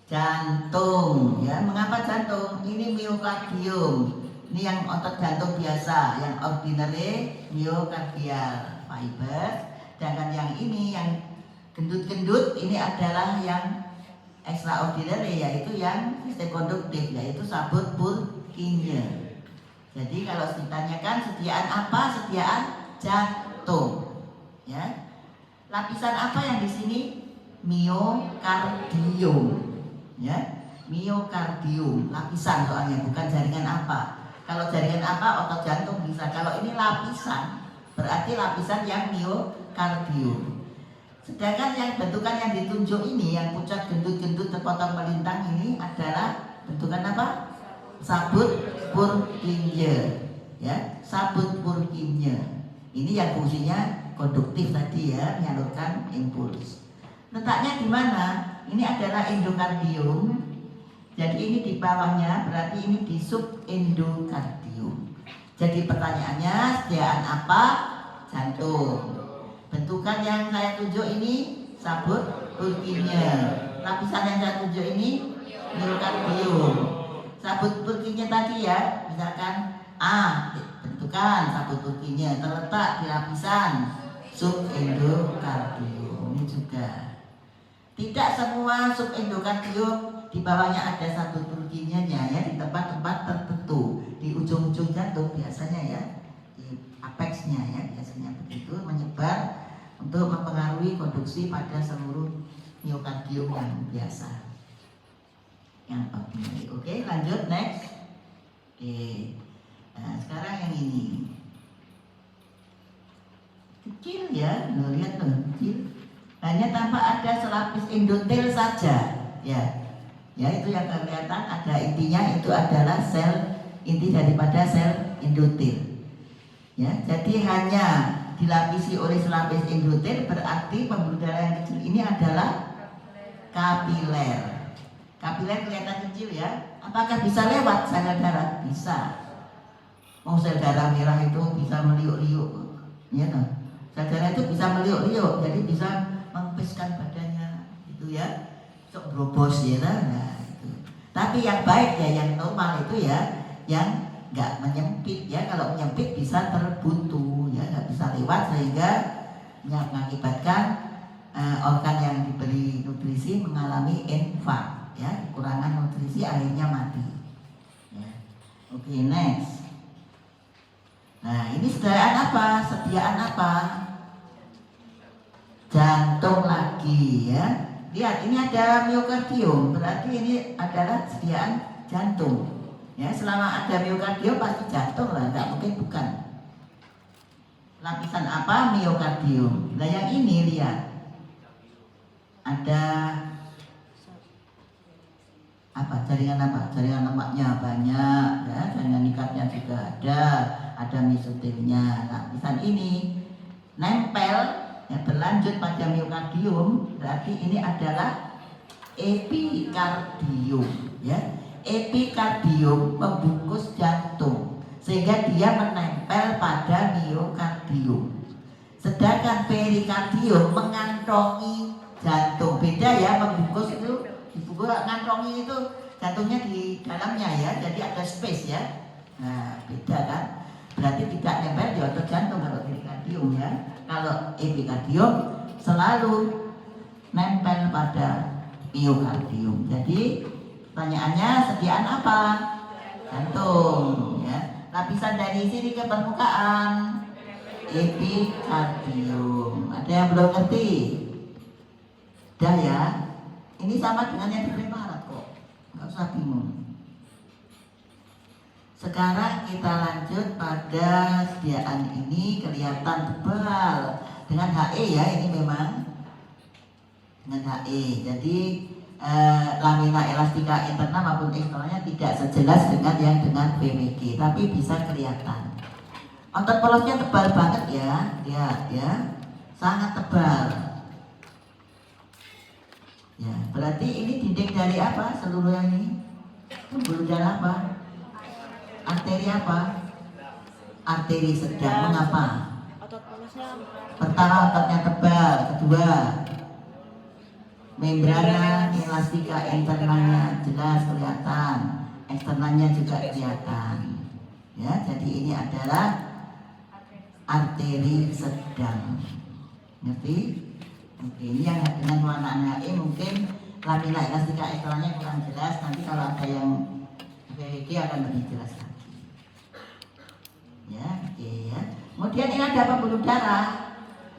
jantung. Ya, mengapa jantung? Ini miokardium. Ini yang otot jantung biasa, yang ordinary myocardial fiber. Sedangkan yang ini yang gendut-gendut ini adalah yang extraordinary, yaitu yang sistem konduktif, yaitu sabut Purkinje. Jadi kalau ditanyakan sediaan apa? Sediaan jantung. Ya. Lapisan apa yang di sini? Miokardium. Ya, miokardium, lapisan soalnya, bukan jaringan apa. Kalau jaringan apa otot jantung bisa. Kalau ini lapisan, berarti lapisan yang miokardium. Sedangkan yang bentukan yang ditunjuk ini, yang pucat gendut-gendut terpotong melintang ini adalah bentukan apa? Sabut Purkinje. Ya, sabut Purkinje. Ini yang fungsinya konduktif tadi ya, menyalurkan impuls. Letaknya di mana? Ini adalah endokardium. Jadi ini di bawahnya, berarti ini di subendokardium. Jadi pertanyaannya, sediaan apa? Jantung. Bentukan yang saya tunjuk ini sabut Purkinje. Lapisan yang saya tunjuk ini miokardium. Sabut Purkinje tadi ya, misalkan A, bentukan sabut Purkinje terletak di lapisan subendokardium. Ini juga. Tidak semua subendokardium di bawahnya ada sabut Purkinje-nya ya, di tempat-tempat tertentu, di ujung-ujung jantung biasanya ya, di apexnya ya, biasanya begitu, menyebar untuk mempengaruhi konduksi pada seluruh miokardium yang biasa, yang ordinary. Oke, lanjut next. Oke, nah sekarang yang ini kecil ya, lihat loh, kecil. Hanya tampak ada selapis endotel saja, ya. Ya, itu yang kelihatan ada intinya, itu adalah sel inti daripada sel endotel. Ya, jadi hanya dilapisi oleh selapis endotel, berarti pembuluh darah yang kecil ini adalah kapiler. Kapiler kelihatan kecil ya. Apakah bisa lewat sel darah? Bisa. Oh, sel darah merah itu bisa meliuk-liuk, ya toh. Sel darah itu bisa meliuk-liuk, jadi bisa mengempiskan badannya, gitu ya. Sok brobos ya, nah itu. Tapi yang baik ya, yang normal itu ya, yang nggak menyempit ya. Kalau menyempit bisa terbuntu ya, nggak bisa lewat sehingga mengakibatkan organ yang diberi nutrisi mengalami infak ya, kekurangan nutrisi, akhirnya mati ya. Oke, next. Nah, ini sediaan apa? Sediaan apa? Jantung lagi ya. Lihat, ini ada miokardium, berarti ini adalah sediaan jantung. Ya, selama ada miokardium pasti jantung lah, nggak mungkin bukan. Lapisan apa? Miokardium. Nah, yang ini lihat, ada apa? Jaringan apa? Jaringan lemaknya banyak, ya. Jaringan ikatnya juga ada mesotelnya. Lapisan ini nempel. Ya, berlanjut pada miokardium, berarti ini adalah epikardium ya. Epikardium membungkus jantung sehingga dia menempel pada miokardium. Sedangkan perikardium mengantongi jantung. Beda ya, membungkus itu, dibungkus, ngantongi itu jantungnya di dalamnya ya, jadi ada space ya. Nah, beda kan? Berarti tidak nempel di otot jantung kalau perikardium ya. Kalau epikardium selalu nempel pada miokardium. Jadi pertanyaannya, sediaan apa? Jantung ya. Lapisan dari sini ke permukaan epikardium. Ada yang belum ngerti? Udah ya. Ini sama dengan yang di preparat kok, nggak usah bingung. Sekarang kita lanjut pada sediaan ini, kelihatan tebal dengan HE ya, ini memang dengan HE. Jadi lamina elastika internal maupun eksternalnya tidak sejelas dengan yang dengan VMG, tapi bisa kelihatan. Otot polosnya tebal banget ya, lihat ya, sangat tebal. Ya, berarti ini dinding dari apa? Seluruh yang ini pembuluh darah apa? Arteri apa? Arteri sedang. Mengapa? Otot polosnya. Pertama, ototnya tebal. Kedua, Membrana elastika internalnya jelas kelihatan, eksternalnya juga kelihatan. Ya, jadi ini adalah arteri sedang. Ngerti? Oke, ini yang dengan warna HE mungkin lamina elastika eksternalnya kurang jelas. Nanti kalau ada yang VWG akan lebih jelas lagi. Ya, oke ya. Kemudian ini ada pembuluh darah.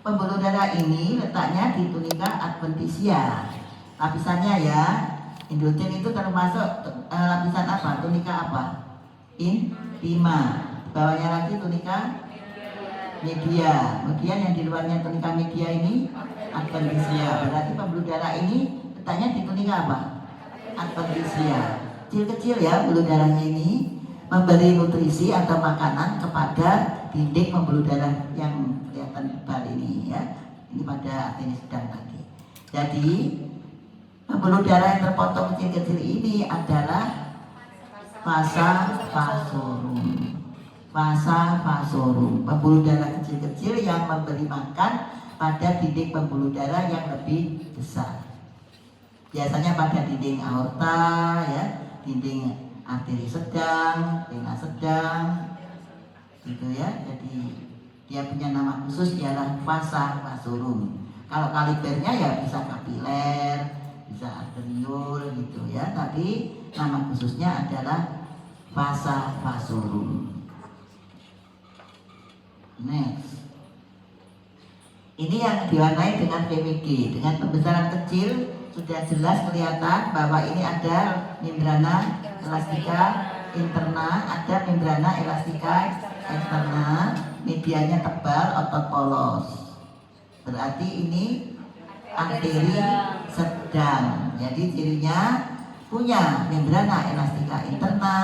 Pembuluh darah ini letaknya di tunika adventitia. Lapisannya ya, endotel itu termasuk lapisan apa? Tunika apa? Intima. Bawahnya lagi tunika media. Kemudian yang di luarnya tunika media ini adventitia. Berarti pembuluh darah ini letaknya di tunika apa? Adventitia. Kecil-kecil ya pembuluh darahnya ini, memberi nutrisi atau makanan kepada dinding pembuluh darah yang kelihatan tebal ini ya. Ini pada arteri sedang tadi. Jadi pembuluh darah yang terpotong kecil-kecil ini adalah vasa vasorum. Vasa vasorum, pembuluh darah kecil-kecil yang memberi makan pada dinding pembuluh darah yang lebih besar. Biasanya pada dinding aorta ya, dinding arteri sedang, vena sedang, gitu ya. Jadi dia punya nama khusus ialah vasa vasorum. Kalau kalibernya ya bisa kapiler, bisa arteriol gitu ya. Tapi nama khususnya adalah vasa vasorum. Next, ini yang diwarnai dengan VWG, dengan pembesaran kecil sudah jelas kelihatan bahwa ini ada membrana elastika interna, ada membrana elastika eksterna, medianya tebal, otot polos. Berarti ini arteri sedang. Jadi cirinya punya membrana elastika interna,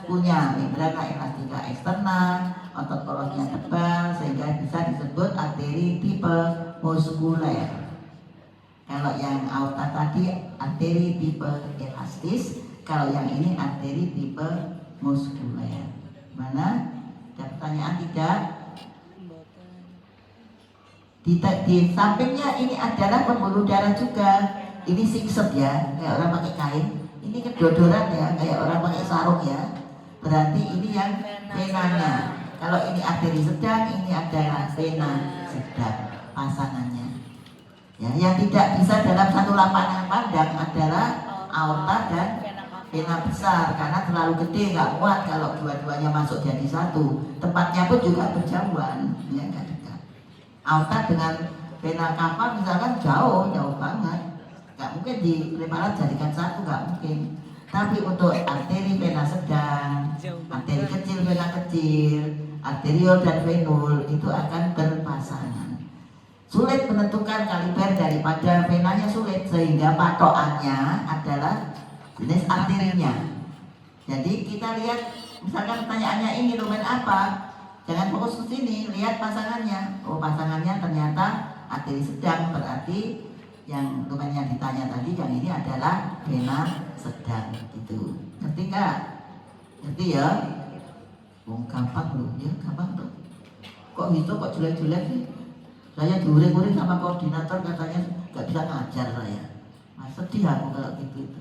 punya membrana elastika eksterna, otot polosnya tebal sehingga bisa disebut arteri tipe muskuler. Kalau yang aorta tadi arteri tipe elastis, kalau yang ini arteri tipe muskuler. Mana? Ada pertanyaan tidak? Di sampingnya ini adalah pembuluh darah juga. Ini singset ya, kayak orang pakai kain. Ini kedodoran ya, kayak orang pakai sarung ya. Berarti ini yang venanya. Kalau ini arteri sedang, ini adalah vena sedang pasangannya. Ya, yang tidak bisa dalam satu lapangan pandang adalah aorta dan vena besar karena terlalu gede, nggak muat kalau dua-duanya masuk jadi satu. Tempatnya pun juga berjauhan, ya nggak dekat. Aorta dengan vena cava misalkan jauh banget, nggak mungkin di preparat jadikan satu, nggak mungkin. Tapi untuk arteri vena sedang, arteri kecil vena kecil, arteriol dan venul itu akan berpasangan. Sulit menentukan kaliber daripada venanya sulit, sehingga patokannya adalah jenis arterinya. Jadi kita lihat, misalkan pertanyaannya ini lumen apa, jangan fokus ke sini, lihat pasangannya. Oh, pasangannya ternyata arteri sedang, berarti yang lumen yang ditanya tadi yang ini adalah vena sedang gitu. Ngerti nggak? Ngerti ya? Gampang loh, ya gampang tuh. Kok gitu, kok jelek-jelek sih? Saya diuring-uring sama koordinator katanya nggak bisa ngajar saya. Nah, sedih aku kalau gitu itu.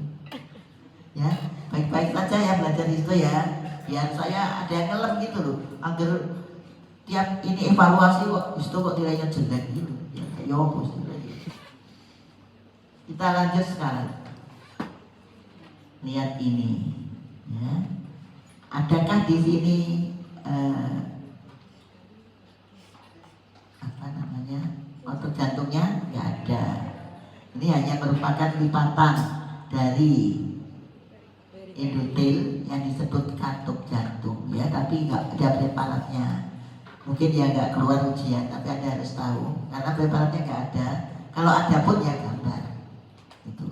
Ya, baik-baik saja ya belajar itu ya. Biar saya ada yang ngelem gitu loh. Agar tiap ini evaluasi kok itu kok nilainya jelek gitu. Ya kayak yopus gitu. Kita lanjut sekarang. Lihat ini. Ya. Adakah di sini otot jantungnya? Nggak ada. Ini hanya merupakan lipatan dari endotel yang disebut katup jantung ya, tapi nggak ada preparatnya. Mungkin ya nggak keluar ujian, tapi Anda harus tahu karena preparatnya nggak ada. Kalau ada pun ya gambar itu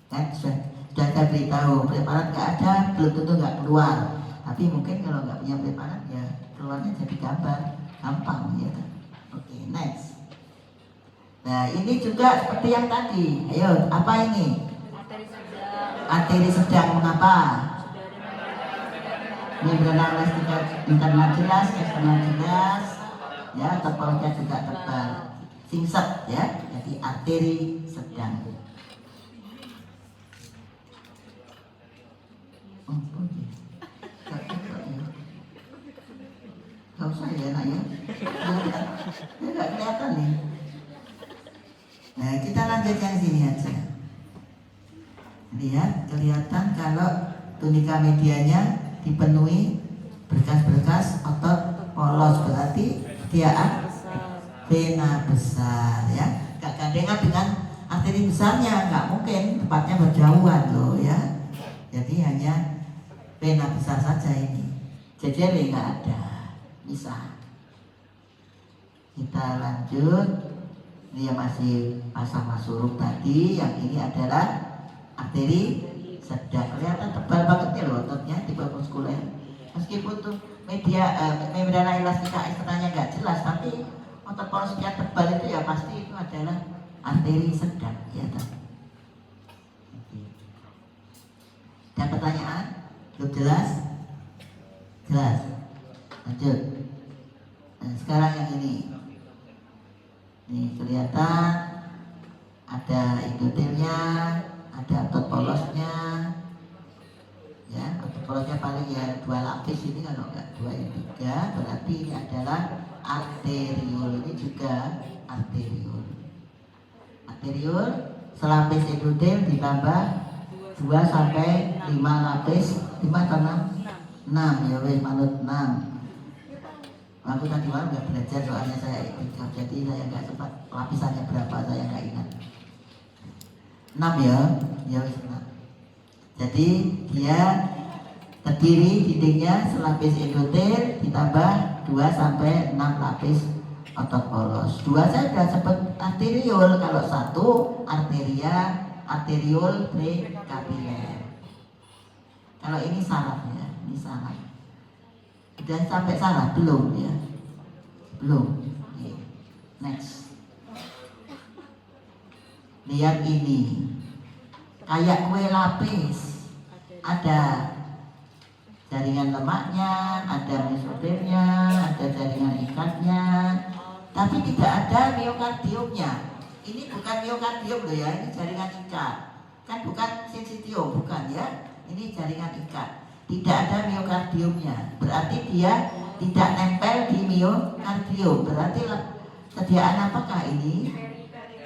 kan sudah saya beritahu, preparat nggak ada belum tentu nggak keluar, tapi mungkin kalau nggak punya preparat ya keluarnya jadi gambar, gampang ya kan. Oke, next. Nah ini juga seperti yang tadi. Ayo, apa ini? Arteri sedang. Mengapa? Membrana elastika internal jelas, eksternal jelas, ya, tepalnya juga tebal, singset ya. Jadi arteri sedang. susah ya nak ya. Nggak kelihatan nih. Nah kita lanjutkan sini aja. Lihat kelihatan kalau tunika medianya dipenuhi berkas-berkas otot polos, berarti sediaan vena besar ya. Gak gandengan dengan arteri besarnya, nggak mungkin, tempatnya berjauhan loh ya. Jadi hanya vena besar saja ini. Jejere nggak ada, bisa. Kita lanjut. Ini yang masih pasang masuruk tadi, yang ini adalah arteri sedang. Kelihatan tebal banget ya loh ototnya, tipe muskuler. Meskipun tuh membrana elastika eksternanya nggak jelas, tapi otot porosnya tebal itu ya pasti itu adalah arteri sedang ya. Ada pertanyaan? Belum jelas? Jelas? Lanjut. Nah, sekarang yang ini. Nih kelihatan ada endotelnya, ada otot polosnya. Ya, otot polosnya paling ya 2 lapis ini, kalau enggak 2 ya 3, berarti ini adalah arteriol. Ini juga arteriol. Arteriol selapis endotel ditambah 2 sampai 5 lapis, 5 atau 6? 6 ya wes, manut 6. Aku tadi malam nggak belajar soalnya saya ikut, jadi saya nggak sempat lapisannya berapa, saya nggak ingat. 6 ya, ya wes 6. Jadi dia terdiri dindingnya selapis endotel ditambah 2 sampai 6 lapis otot polos. 2 saya sudah sebut arteriol, kalau 1 arteria, arteriol prekapiler. Kalau ini sarafnya, ini saraf. Sudah sampai saraf belum ya? Belum. Okay. Next. Lihat ini, kayak kue lapis. Ada jaringan lemaknya, ada mesodernya, ada jaringan ikatnya, tapi tidak ada miokardiumnya. Ini bukan miokardium loh ya, ini jaringan ikat. Kan bukan sensitium, bukan ya. Ini jaringan ikat. Tidak ada miokardiumnya, berarti dia tidak nempel di miokardium. Berarti sediaan apakah ini?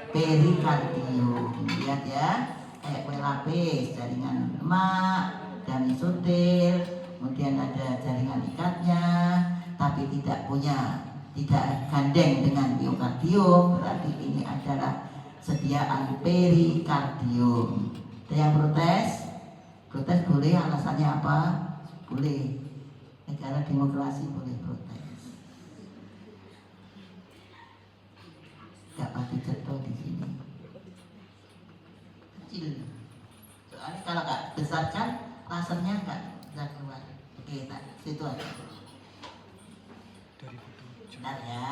Perikardium. Lihat ya, kayak kue lapis, jaringan lemak dan mesoder, kemudian ada jaringan ikatnya, tapi tidak gandeng dengan miokardium. Berarti ini adalah sediaan perikardium. Ada yang protes? Protes boleh, alasannya apa? Boleh. Negara demokrasi boleh protes. Gak pasti cetok di sini. Kecil. Soalnya kalau gak besarkan, lasernya gak bisa keluar. Oke, tak situ aja. Benar ya.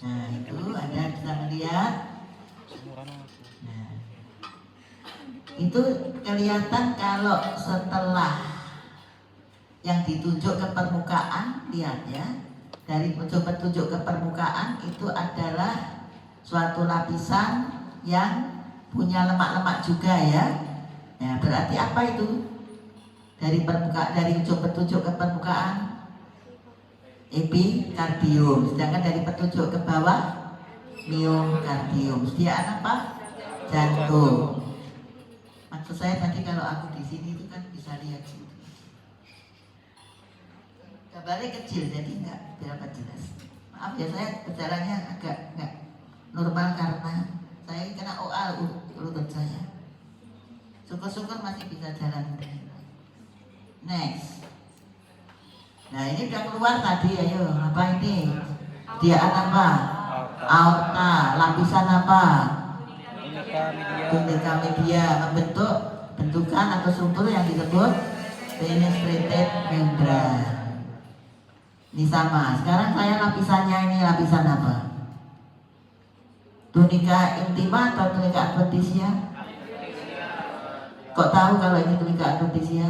Nah itu Anda bisa melihat. Nah, itu kelihatan kalau setelah yang ditunjuk ke permukaan, lihat ya, dari petunjuk ke permukaan itu adalah suatu lapisan yang punya lemak-lemak juga ya. Ya, berarti apa itu? Dari ujung petunjuk ke permukaan epikardium, sedangkan dari petunjuk ke bawah miokardium. Sediaan apa? Jantung. Maksud saya tadi kalau aku di sini itu kan bisa lihat sini. Gambarnya kecil jadi nggak berapa jelas. Maaf ya, saya berjalannya agak nggak normal karena saya kena OA lutut saya. Syukur-syukur masih bisa jalan. Next. Nah ini udah keluar tadi, ayo apa ini? Sediaan apa? Aorta. Lapisan apa? Tunika media, membentuk bentukan atau struktur yang disebut penetrated membrane. Ini sama. Sekarang saya lapisannya ini lapisan apa? Tunika intima atau tunika adventisia? Kok tahu kalau ini tunika adventisia?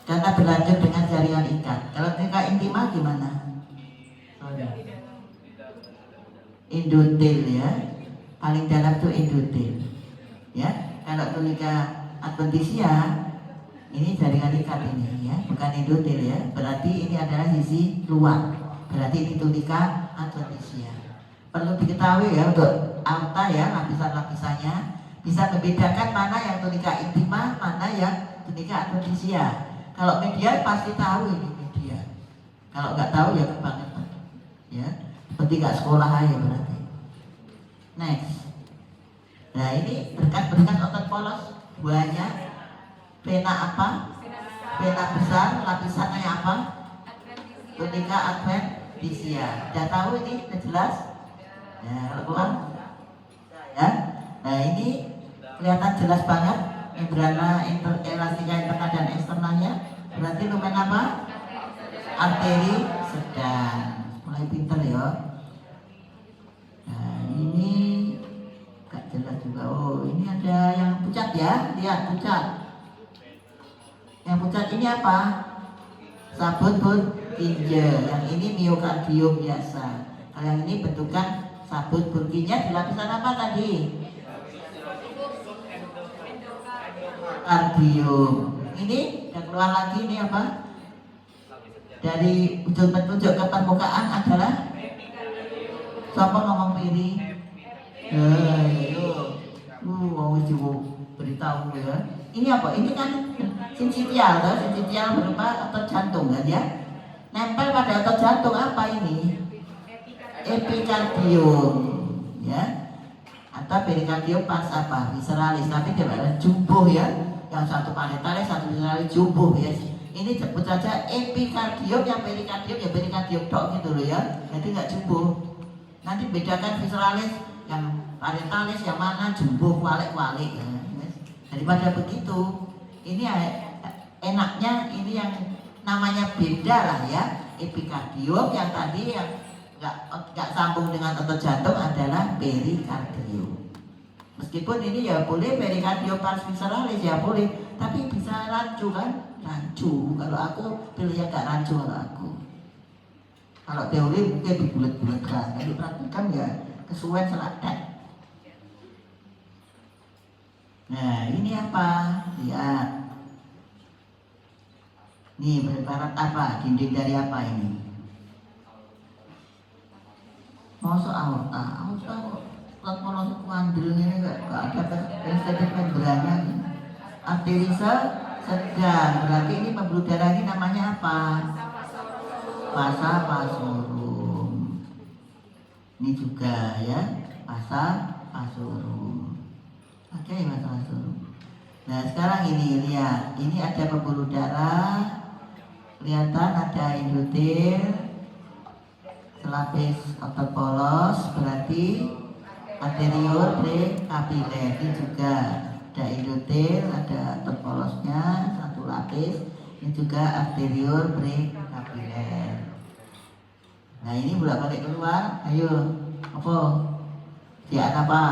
Karena berlanjut dengan jaringan ikat. Kalau tunika intima gimana? Endotel ya. Paling dalam itu endotel. Ya, kalau tunika adventisia Ini jaringan ikat ini ya, bukan endotel ya. Berarti ini adalah sisi luar. Berarti ini tunika adventisia. Perlu diketahui ya untuk aorta ya, lapisan-lapisannya bisa membedakan mana yang tunika intima, mana yang tunika adventisia. Kalau media pasti tahu ini media. Kalau nggak tahu ya kebangetan. Ya, seperti nggak sekolah aja berarti. Next. Nah ini berkas-berkas otot polos banyak. Pena apa? Pena besar, lapisannya apa? Tunika adventisia. Sudah tahu ini? Sudah jelas? Ya, kalau ya. Nah ini kelihatan jelas banget membrana elastika interna dan eksternalnya. Berarti lumen apa? Arteri sedang. Mulai pinter ya. Nah ini gak jelas juga. Oh ini ada yang pucat ya. Lihat pucat. Yang pucat ini apa? Sabut Purkinje. Yang ini miokardium biasa. Kalau yang ini bentukan sabut Purkinje di lapisan apa tadi? Kardium. Ini yang keluar lagi ini apa? Dari ujung petunjuk ke permukaan adalah siapa ngomong piri? Mau beritahu ya. Ini apa? Ini kan sincitial, sincitial berupa otot jantung kan ya? Nempel pada otot jantung apa ini? Epikardium, ya? Atau perikardium pas apa? Visceralis, tapi tidak ada jumbo ya? Yang satu parietalis, satu visceralis jumbo ya. Ini sebut saja epikardium, yang perikardium ya perikardium tok gitu loh ya. Jadi nggak jumbo. Nanti bedakan visceralis, yang parietalis, yang mana jumbo, walik-walik ya. Daripada begitu, ini enaknya ini yang namanya beda lah ya. Epikardium yang tadi yang nggak sambung dengan otot jantung adalah perikardium. Meskipun ini ya boleh perikardium pas visceralis ya boleh, tapi bisa rancu kan? Rancu. Kalau aku pilih gak rancu kalau aku. Kalau teori mungkin dibulet-buletkan, tapi praktikan ya kesuwen selatan. Nah ini apa? Lihat. Nih beribarat apa? Dinding dari apa ini? Masuk aorta. Kalau masuk kuandril ini gak ada peristaltik membrannya. Arteri sedang. Berarti ini pembuluh darah ini namanya apa? Vasa vasorum. Ini juga ya, vasa vasorum. Oke, vasa vasorum. Nah sekarang ini lihat, ini ada pembuluh darah. Kelihatan ada endotel, selapis otot polos, berarti anterior prekapiler. Ini juga ada endotel, ada otot polosnya satu lapis. Ini juga anterior prekapiler. Nah ini bolak balik keluar. Ayo, apa? Dia apa?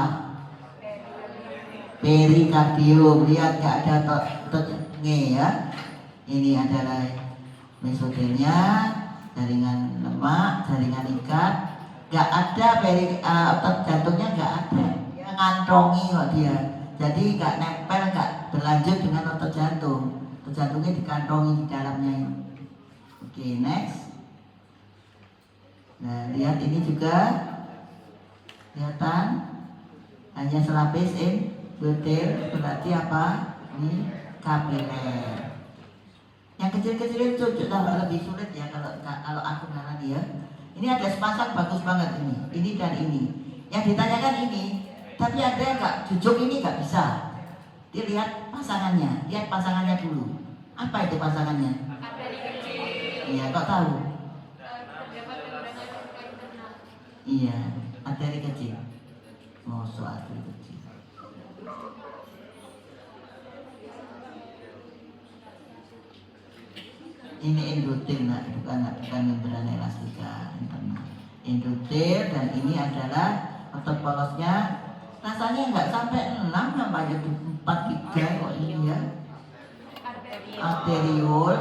Perikardium. Lihat gak ada otot-ototnya ya. Ini adalah mesotelnya, jaringan lemak, jaringan ikat. Gak ada otot jantungnya, gak ada. Dia ngantongi kok dia. Jadi gak nempel, gak berlanjut dengan otot jantung. Otot jantungnya dikantongi di dalamnya. Oke, next. Nah lihat ini juga kelihatan hanya selapis endotel, berarti apa? Ini kapiler. Yang kecil-kecil itu lebih sulit ya kalau aku ngarani ya. Ini ada sepasang bagus banget ini dan ini. Yang ditanyakan ini, tapi ada yang nggak jujuk ini nggak bisa. Dilihat pasangannya, lihat pasangannya dulu. Apa itu pasangannya? Iya, kok tahu? Iya, arteri kecil. Masuk arteri kecil. Ini endotel, bukan membrana elastika internal. Endotel dan ini adalah otot polosnya. Rasanya nggak sampai 6, nampaknya 4-3 kok ini ya. Arteriol,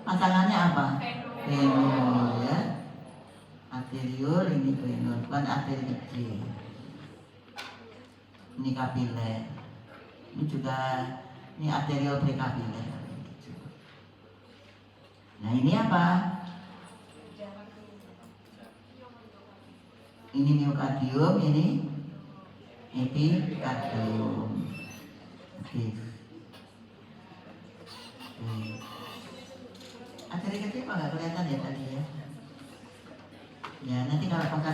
pasangannya apa? Venol ya. Arteriol, ini venol, bukan arteri kecil. Ini kapiler. Ini juga ini arteriol prekapiler. ini apa? Ini miokardium, ini epikardium. Oke. Ada kecil apa nggak kelihatan ya tadi ya? Ya nanti kalau pakai